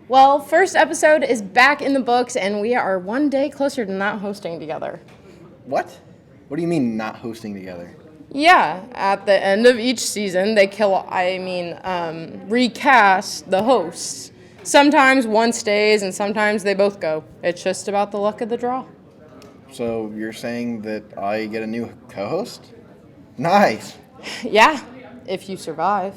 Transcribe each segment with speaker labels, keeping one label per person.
Speaker 1: Well, first episode is back in the books, and we are one day closer to not hosting together.
Speaker 2: What? What do you mean not hosting together?
Speaker 1: Yeah, at the end of each season, they recast the hosts. Sometimes one stays, and sometimes they both go. It's just about the luck of the draw.
Speaker 2: So you're saying that I get a new co-host? Nice.
Speaker 1: Yeah, if you survive.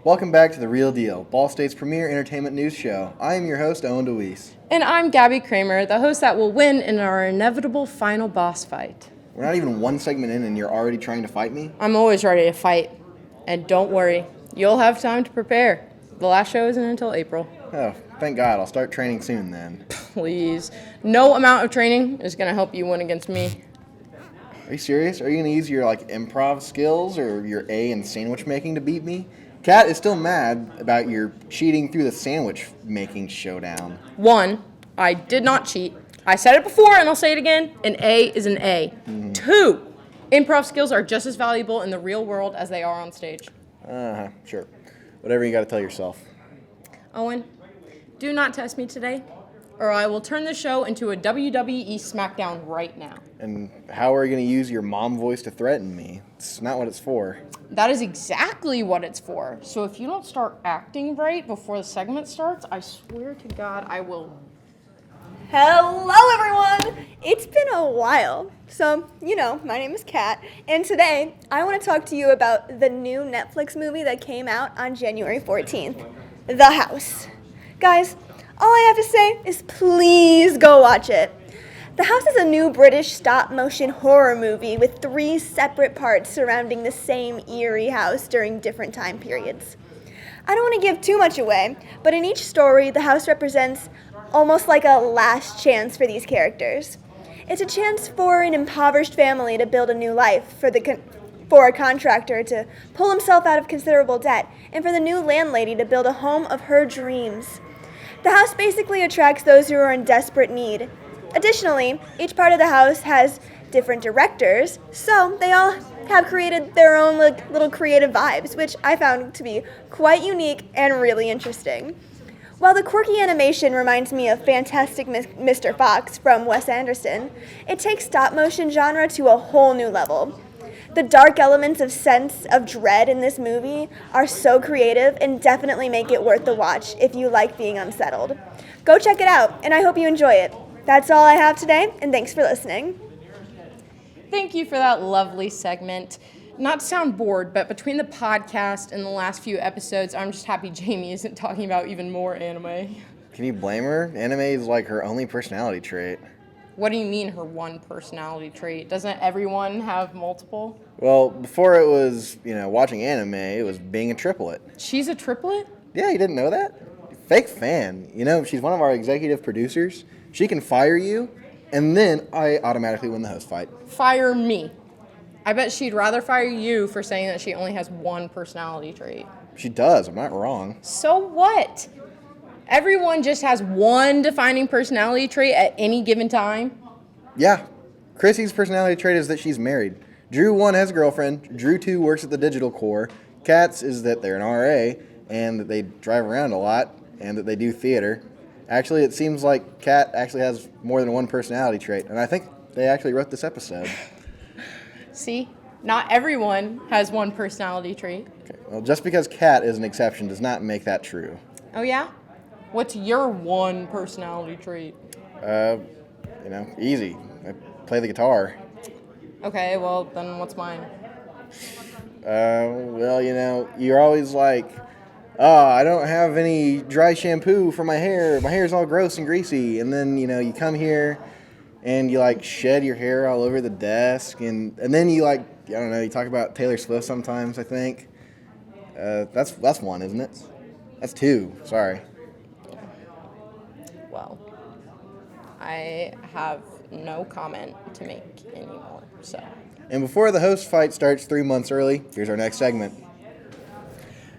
Speaker 2: Welcome back to The Real Deal, Ball State's premier entertainment news show. I am your host, Owen DeWeese.
Speaker 1: And I'm Gabby Kramer, the host that will win in our inevitable final boss fight.
Speaker 2: We're not even one segment in and you're already trying to fight me?
Speaker 1: I'm always ready to fight. And don't worry, you'll have time to prepare. The last show isn't until April.
Speaker 2: Oh, thank God. I'll start training soon then.
Speaker 1: Please. No amount of training is going to help you win against me.
Speaker 2: Are you serious? Are you going to use your improv skills or your A in sandwich making to beat me? Kat is still mad about your cheating through the sandwich making showdown.
Speaker 1: 1, I did not cheat. I said it before and I'll say it again. An A is an A. 2, improv skills are just as valuable in the real world as they are on stage.
Speaker 2: Sure. Whatever you got to tell yourself.
Speaker 1: Owen, do not test me today, or I will turn the show into a WWE SmackDown right now.
Speaker 2: And how are you going to use your mom voice to threaten me? It's not what it's for.
Speaker 1: That is exactly what it's for. So if you don't start acting right before the segment starts, I swear to God I will.
Speaker 3: Hello everyone! It's been a while. So, my name is Kat, and today I want to talk to you about the new Netflix movie that came out on January 14th, The House. Guys, all I have to say is please go watch it. The House is a new British stop-motion horror movie with 3 separate parts surrounding the same eerie house during different time periods. I don't want to give too much away, but in each story, the house represents almost like a last chance for these characters. It's a chance for an impoverished family to build a new life, for a contractor to pull himself out of considerable debt, and for the new landlady to build a home of her dreams. The house basically attracts those who are in desperate need. Additionally, each part of the house has different directors, so they all have created their own little creative vibes, which I found to be quite unique and really interesting. While the quirky animation reminds me of Fantastic Mr. Fox from Wes Anderson, it takes stop-motion genre to a whole new level. The dark elements of sense of dread in this movie are so creative and definitely make it worth the watch if you like being unsettled. Go check it out, and I hope you enjoy it. That's all I have today, and thanks for listening.
Speaker 1: Thank you for that lovely segment. Not to sound bored, but between the podcast and the last few episodes, I'm just happy Jamie isn't talking about even more anime.
Speaker 2: Can you blame her? Anime is her only personality trait.
Speaker 1: What do you mean her one personality trait? Doesn't everyone have multiple?
Speaker 2: Well, before it was, watching anime, it was being a triplet.
Speaker 1: She's a triplet?
Speaker 2: Yeah, you didn't know that? Fake fan. She's one of our executive producers. She can fire you, and then I automatically win the host fight.
Speaker 1: Fire me. I bet she'd rather fire you for saying that she only has one personality trait.
Speaker 2: She does. I'm not wrong.
Speaker 1: So what? Everyone just has one defining personality trait at any given time?
Speaker 2: Yeah. Chrissy's personality trait is that she's married. Drew 1 has a girlfriend. Drew 2 works at the digital core. Kat's is that they're an RA, and that they drive around a lot, and that they do theater. Actually, it seems like Kat actually has more than one personality trait, and I think they actually wrote this episode.
Speaker 1: See? Not everyone has one personality trait.
Speaker 2: Okay. Well, just because Kat is an exception does not make that true.
Speaker 1: Oh, yeah? What's your one personality trait?
Speaker 2: Easy. I play the guitar.
Speaker 1: Okay, well, then what's mine?
Speaker 2: You're always like, oh, I don't have any dry shampoo for my hair. My hair's all gross and greasy. And then, you come here and you like shed your hair all over the desk, and then you like, I don't know, you talk about Taylor Swift sometimes, I think. That's one, isn't it? That's two. Sorry.
Speaker 1: Well, I have no comment to make anymore. So.
Speaker 2: And before the host fight starts 3 months early, here's our next segment.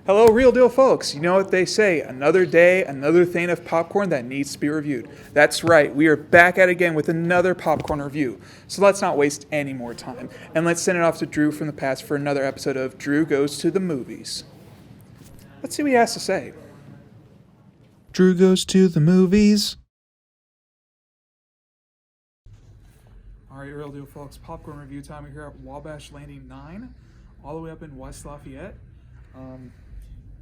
Speaker 4: Hello, Real Deal folks. You know what they say, another day, another thing of popcorn that needs to be reviewed. That's right, we are back at it again with another popcorn review. So let's not waste any more time, and let's send it off to Drew from the past for another episode of Drew Goes to the Movies. Let's see what he has to say. Drew Goes to the Movies. Alright, Real Deal folks, popcorn review time. We're here at Wabash Landing 9, all the way up in West Lafayette.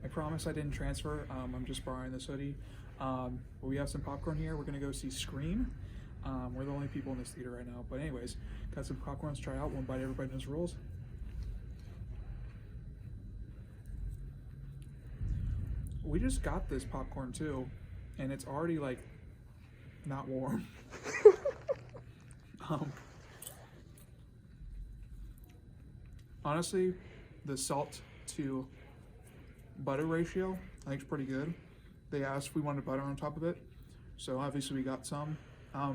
Speaker 4: I promise I didn't transfer. I'm just borrowing this hoodie. But we have some popcorn here. We're going to go see Scream. We're the only people in this theater right now. But anyways, got some popcorn. Let's try it out. One bite, everybody knows the rules. We just got this popcorn too, and it's already like not warm. Honestly, the salt to butter ratio I think is pretty good. They asked if we wanted butter on top of it, so obviously we got some. If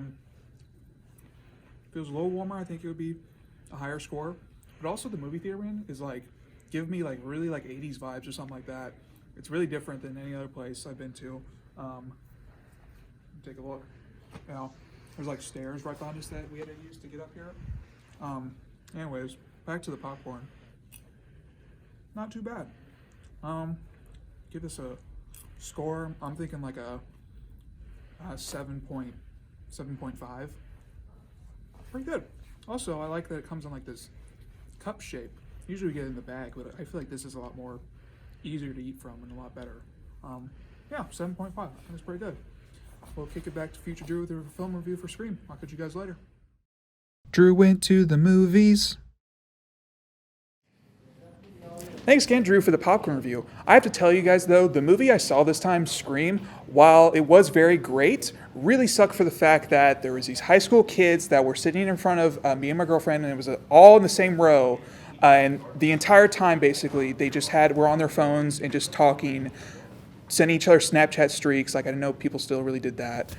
Speaker 4: it was a little warmer, I think it would be a higher score. But also the movie theater we're in is like give me like really like 80s vibes or something like that. It's really different than any other place I've been to. Take a look. Now there's like stairs right behind us that we had to use to get up here. Anyways, back to the popcorn. Not too bad. Give this a score. I'm thinking like a 7.5. Pretty good. Also, I like that it comes in like this cup shape. Usually we get it in the bag, but I feel like this is a lot more easier to eat from and a lot better. Yeah, 7.5. That's pretty good. We'll kick it back to Future Drew with a film review for Scream. I'll catch you guys later. Drew went to the movies. Thanks again, Drew, for the popcorn review. I have to tell you guys, though, the movie I saw this time, Scream, while it was very great, really sucked for the fact that there was these high school kids that were sitting in front of me and my girlfriend, and it was all in the same row. And the entire time, basically, they just were on their phones and just talking, sending each other Snapchat streaks. Like, I know people still really did that.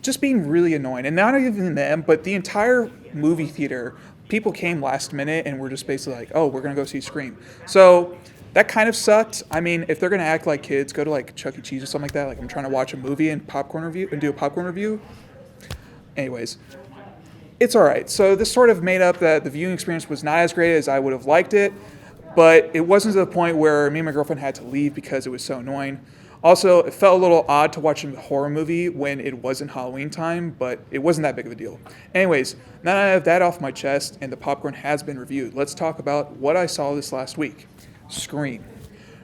Speaker 4: Just being really annoying. And not even them, but the entire movie theater, people came last minute and were just basically like, oh, we're going to go see Scream. So that kind of sucked. I mean, if they're going to act like kids, go to like Chuck E. Cheese or something like that. Like I'm trying to watch a movie and do a popcorn review. Anyways, it's all right. So this sort of made up that the viewing experience was not as great as I would have liked it, but it wasn't to the point where me and my girlfriend had to leave because it was so annoying. Also, it felt a little odd to watch a horror movie when it wasn't Halloween time, but it wasn't that big of a deal. Anyways, now that I have that off my chest and the popcorn has been reviewed, let's talk about what I saw this last week. Scream.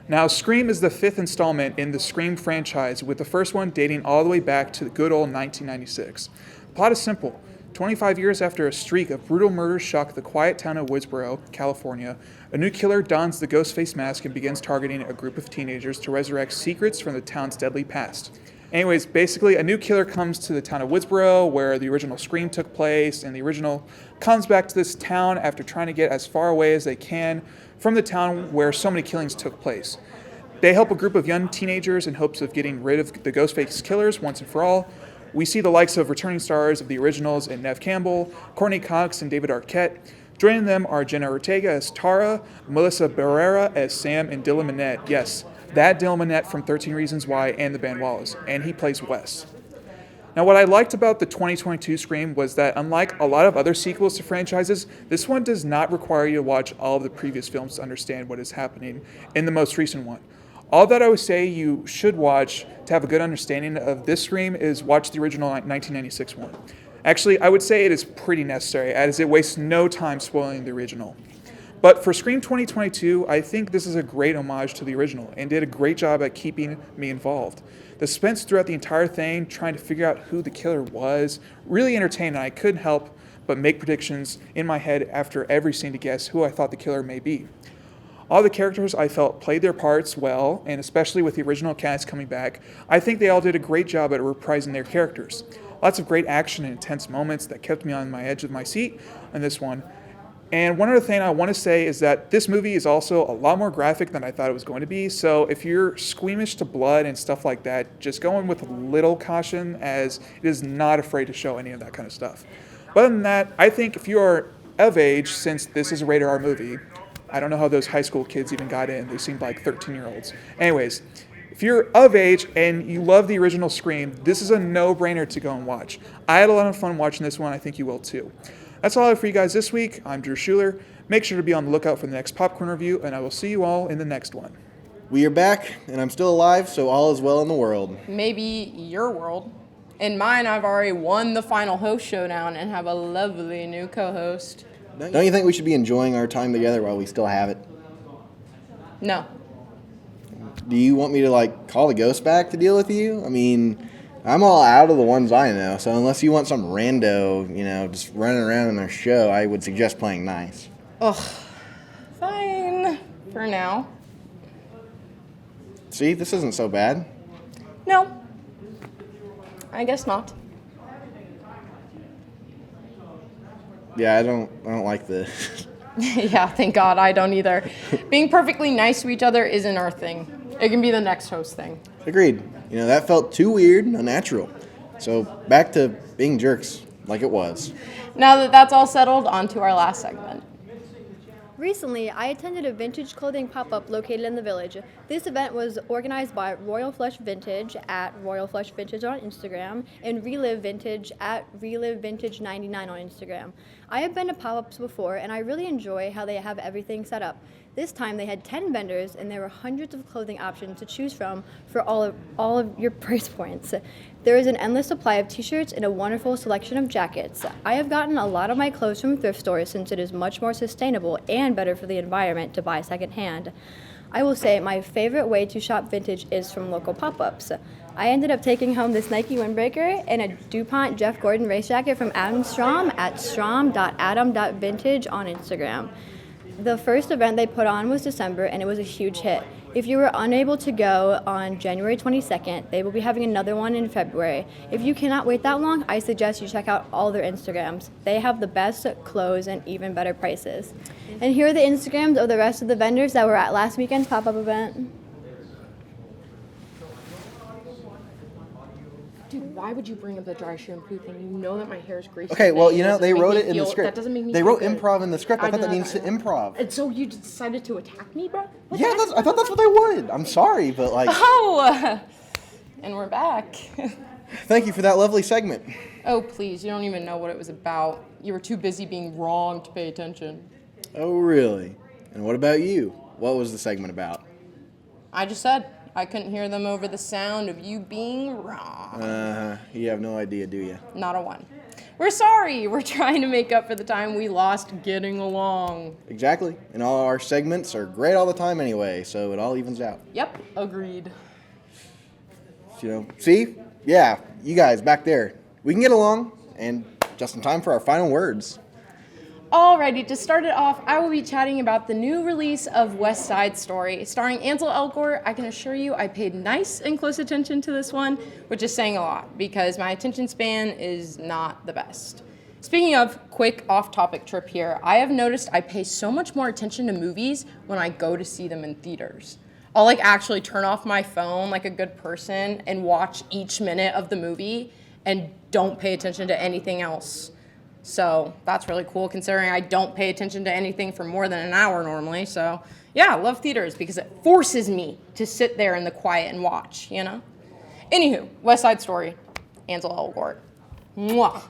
Speaker 4: Now, Scream is the 5th installment in the Scream franchise, with the first one dating all the way back to the good old 1996. The plot is simple. 25 years after a streak of brutal murders shocked the quiet town of Woodsboro, California, a new killer dons the ghost face mask and begins targeting a group of teenagers to resurrect secrets from the town's deadly past. Anyways, basically, a new killer comes to the town of Woodsboro, where the original Scream took place, and the original comes back to this town after trying to get as far away as they can from the town where so many killings took place. They help a group of young teenagers in hopes of getting rid of the Ghostface killers once and for all. We see the likes of returning stars of the originals in Neve Campbell, Courtney Cox, and David Arquette. Joining them are Jenna Ortega as Tara, Melissa Barrera as Sam, and Dylan Minnette. Yes, that Dylan Minnette from 13 Reasons Why and The Band Wallace, and he plays Wes. Now, what I liked about the 2022 Scream was that, unlike a lot of other sequels to franchises, this one does not require you to watch all of the previous films to understand what is happening in the most recent one. All that I would say you should watch to have a good understanding of this Scream is watch the original 1996 one. Actually, I would say it is pretty necessary, as it wastes no time spoiling the original. But for Scream 2022, I think this is a great homage to the original and did a great job at keeping me involved. The suspense throughout the entire thing, trying to figure out who the killer was, really entertained, and I couldn't help but make predictions in my head after every scene to guess who I thought the killer may be. All the characters I felt played their parts well, and especially with the original cast coming back, I think they all did a great job at reprising their characters. Lots of great action and intense moments that kept me on my edge of my seat on this one. And one other thing I want to say is that this movie is also a lot more graphic than I thought it was going to be. So if you're squeamish to blood and stuff like that, just go in with a little caution, as it is not afraid to show any of that kind of stuff. But other than that, I think if you are of age, since this is a rated R movie, I don't know how those high school kids even got in. They seemed like 13-year-olds. Anyways, if you're of age and you love the original Scream, this is a no-brainer to go and watch. I had a lot of fun watching this one. I think you will too. That's all I have for you guys this week. I'm Drew Schuler. Make sure to be on the lookout for the next popcorn review, and I will see you all in the next one.
Speaker 2: We are back, and I'm still alive, so all is well in the world.
Speaker 1: Maybe your world. In mine, I've already won the final host showdown and have a lovely new co-host.
Speaker 2: Don't you think we should be enjoying our time together while we still have it?
Speaker 1: No.
Speaker 2: Do you want me to, call the ghost back to deal with you? I mean, I'm all out of the ones I know, so unless you want some rando, just running around in their show, I would suggest playing nice.
Speaker 1: Ugh. Fine. For now.
Speaker 2: See, this isn't so bad.
Speaker 1: No. I guess not.
Speaker 2: Yeah, I don't like this.
Speaker 1: Yeah, thank God I don't either. Being perfectly nice to each other isn't our thing. It can be the next host thing.
Speaker 2: Agreed. That felt too weird and unnatural. So back to being jerks, like it was.
Speaker 1: Now that that's all settled, on to our last segment.
Speaker 3: Recently, I attended a vintage clothing pop-up located in the village. This event was organized by Royal Flush Vintage at Royal Flush Vintage on Instagram and Relive Vintage at Relive Vintage 99 on Instagram. I have been to pop-ups before, and I really enjoy how they have everything set up. This time they had 10 vendors, and there were hundreds of clothing options to choose from for all of your price points. There is an endless supply of t-shirts and a wonderful selection of jackets. I have gotten a lot of my clothes from thrift stores since it is much more sustainable and better for the environment to buy secondhand. I will say my favorite way to shop vintage is from local pop-ups. I ended up taking home this Nike windbreaker and a DuPont Jeff Gordon race jacket from Adam Strom at strom.adam.vintage on Instagram. The first event they put on was December, and it was a huge hit. If you were unable to go on January 22nd, they will be having another one in February. If you cannot wait that long, I suggest you check out all their Instagrams. They have the best clothes and even better prices. And here are the Instagrams of the rest of the vendors that were at last weekend's pop-up event.
Speaker 1: Dude, why would you bring up the dry shampoo thing? You know that my hair is greasy.
Speaker 2: Okay, well,
Speaker 1: That
Speaker 2: they
Speaker 1: doesn't
Speaker 2: wrote
Speaker 1: make
Speaker 2: it
Speaker 1: me
Speaker 2: in the
Speaker 1: feel-
Speaker 2: script.
Speaker 1: That doesn't make me
Speaker 2: They
Speaker 1: feel
Speaker 2: wrote
Speaker 1: good.
Speaker 2: improv in the script. I thought that
Speaker 1: know.
Speaker 2: means to improv.
Speaker 1: And so you decided to attack me, bro? What
Speaker 2: Yeah,
Speaker 1: the heck?
Speaker 2: I thought that's what they wanted. I'm sorry, but
Speaker 1: Oh! And we're back.
Speaker 2: thank you for that lovely segment.
Speaker 1: Oh, please, you don't even know what it was about. You were too busy being wrong to pay attention.
Speaker 2: Oh, really? And what about you? What was the segment about?
Speaker 1: I just said I couldn't hear them over the sound of you being wrong.
Speaker 2: You have no idea, do you?
Speaker 1: Not a one. We're sorry. We're trying to make up for the time we lost getting along.
Speaker 2: Exactly. And all our segments are great all the time anyway, so it all evens out.
Speaker 1: Yep, agreed.
Speaker 2: See? Yeah, you guys back there. We can get along, and just in time for our final words.
Speaker 1: Alrighty, to start it off, I will be chatting about the new release of West Side Story. Starring Ansel Elgort, I can assure you I paid nice and close attention to this one, which is saying a lot, because my attention span is not the best. Speaking of quick off-topic trip here, I have noticed I pay so much more attention to movies when I go to see them in theaters. I'll actually turn off my phone like a good person and watch each minute of the movie and don't pay attention to anything else. So that's really cool considering I don't pay attention to anything for more than an hour normally. So yeah, I love theaters because it forces me to sit there in the quiet and watch, Anywho, West Side Story, Ansel Elgort. Mwah.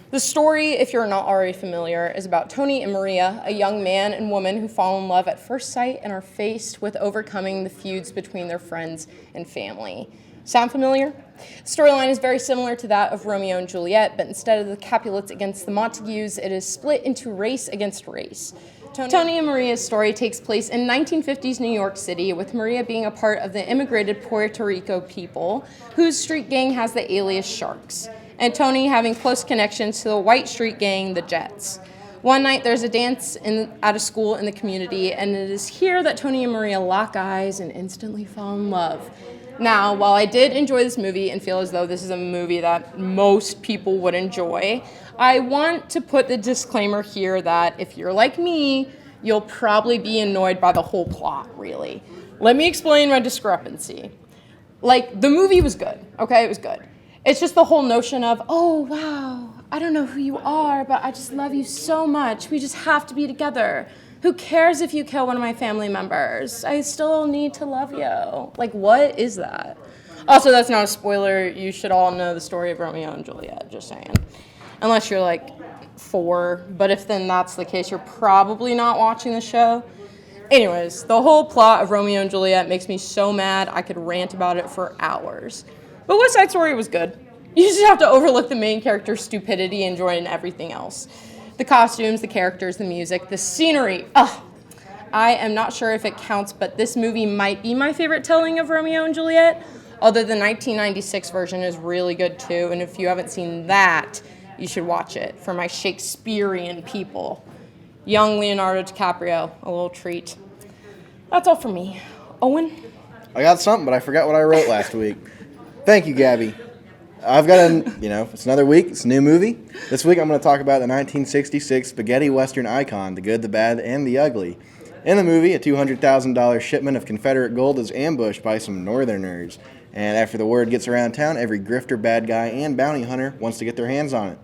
Speaker 1: The story, if you're not already familiar, is about Tony and Maria, a young man and woman who fall in love at first sight and are faced with overcoming the feuds between their friends and family. Sound familiar? The storyline is very similar to that of Romeo and Juliet, but instead of the Capulets against the Montagues, it is split into race against race. Tony and Maria's story takes place in 1950s New York City, with Maria being a part of the immigrated Puerto Rico people, whose street gang has the alias Sharks, and Tony having close connections to the white street gang, the Jets. One night, there's a dance at a school in the community, and it is here that Tony and Maria lock eyes and instantly fall in love. Now, while I did enjoy this movie and feel as though this is a movie that most people would enjoy, I want to put the disclaimer here that if you're like me, you'll probably be annoyed by the whole plot, really. Let me explain my discrepancy. Like, the movie was good, okay? It was good. It's just the whole notion of, oh, wow, I don't know who you are, but I just love you so much. We just have to be together. Who cares if you kill one of my family members? I still need to love you. Like, what is that? Also, that's not a spoiler. You should all know the story of Romeo and Juliet, just saying. Unless you're like 4, but if then that's the case, you're probably not watching the show. Anyways, the whole plot of Romeo and Juliet makes me so mad I could rant about it for hours. But West Side Story was good. You just have to overlook the main character's stupidity and join in everything else. The costumes, the characters, the music, the scenery. Ugh. I am not sure if it counts, but this movie might be my favorite telling of Romeo and Juliet, although the 1996 version is really good too, and if you haven't seen that, you should watch it for my Shakespearean people. Young Leonardo DiCaprio, a little treat. That's all for me. Owen?
Speaker 2: I got something, but I forgot what I wrote last week. Thank you, Gabby. I've got it's another week. It's a new movie. This week I'm going to talk about the 1966 spaghetti western icon, The Good, the Bad, and the Ugly. In the movie, a $200,000 shipment of Confederate gold is ambushed by some Northerners. And after the word gets around town, every grifter, bad guy, and bounty hunter wants to get their hands on it.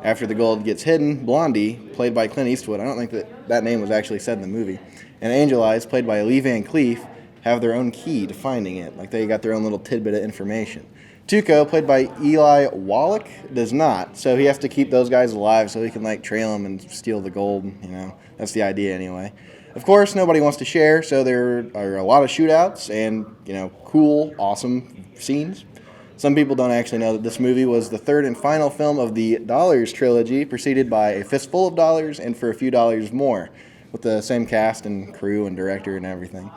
Speaker 2: After the gold gets hidden, Blondie, played by Clint Eastwood, I don't think that name was actually said in the movie, and Angel Eyes, played by Lee Van Cleef, have their own key to finding it. Like, they got their own little tidbit of information. Tuco, played by Eli Wallach, does not, so he has to keep those guys alive so he can, trail them and steal the gold, That's the idea, anyway. Of course, nobody wants to share, so there are a lot of shootouts and, cool, awesome scenes. Some people don't actually know that this movie was the third and final film of the Dollars trilogy, preceded by A Fistful of Dollars and For a Few Dollars More, with the same cast and crew and director and everything.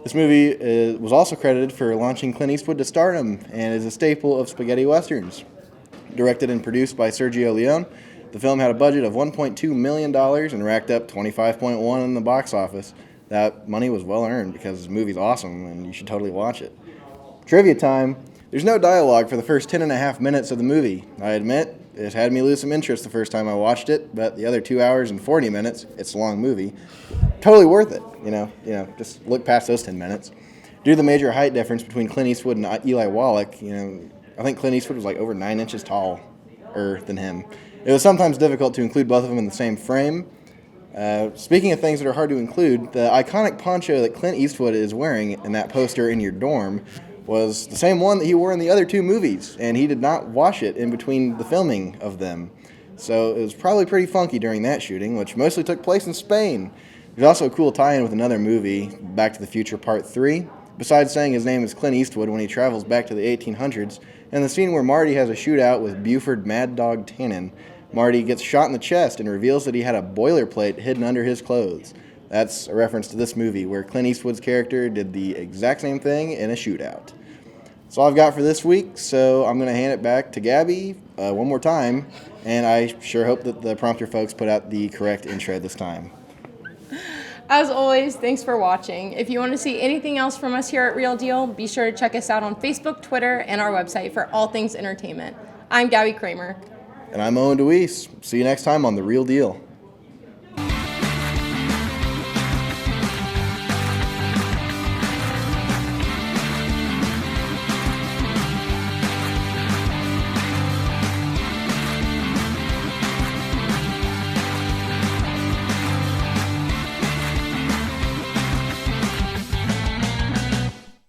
Speaker 2: This movie was also credited for launching Clint Eastwood to stardom and is a staple of spaghetti westerns. Directed and produced by Sergio Leone, the film had a budget of $1.2 million and racked up $25.1 in the box office. That money was well earned because the movie's awesome and you should totally watch it. Trivia time. There's no dialogue for the first 10 and a half minutes of the movie. I admit, it had me lose some interest the first time I watched it, but the other 2 hours and 40 minutes, it's a long movie, totally worth it, just look past those 10 minutes. Due to the major height difference between Clint Eastwood and Eli Wallach, I think Clint Eastwood was over 9 inches taller than him. It was sometimes difficult to include both of them in the same frame. Speaking of things that are hard to include, the iconic poncho that Clint Eastwood is wearing in that poster in your dorm was the same one that he wore in the other 2 movies, and he did not wash it in between the filming of them. So it was probably pretty funky during that shooting, which mostly took place in Spain. There's also a cool tie-in with another movie, Back to the Future Part 3. Besides saying his name is Clint Eastwood when he travels back to the 1800s, and the scene where Marty has a shootout with Buford Mad Dog Tannen, Marty gets shot in the chest and reveals that he had a boilerplate hidden under his clothes. That's a reference to this movie, where Clint Eastwood's character did the exact same thing in a shootout. That's all I've got for this week, so I'm going to hand it back to Gabby one more time, and I sure hope that the prompter folks put out the correct intro this time.
Speaker 1: As always, thanks for watching. If you want to see anything else from us here at Real Deal, be sure to check us out on Facebook, Twitter, and our website for all things entertainment. I'm Gabby Kramer.
Speaker 2: And I'm Owen DeWeese. See you next time on The Real Deal.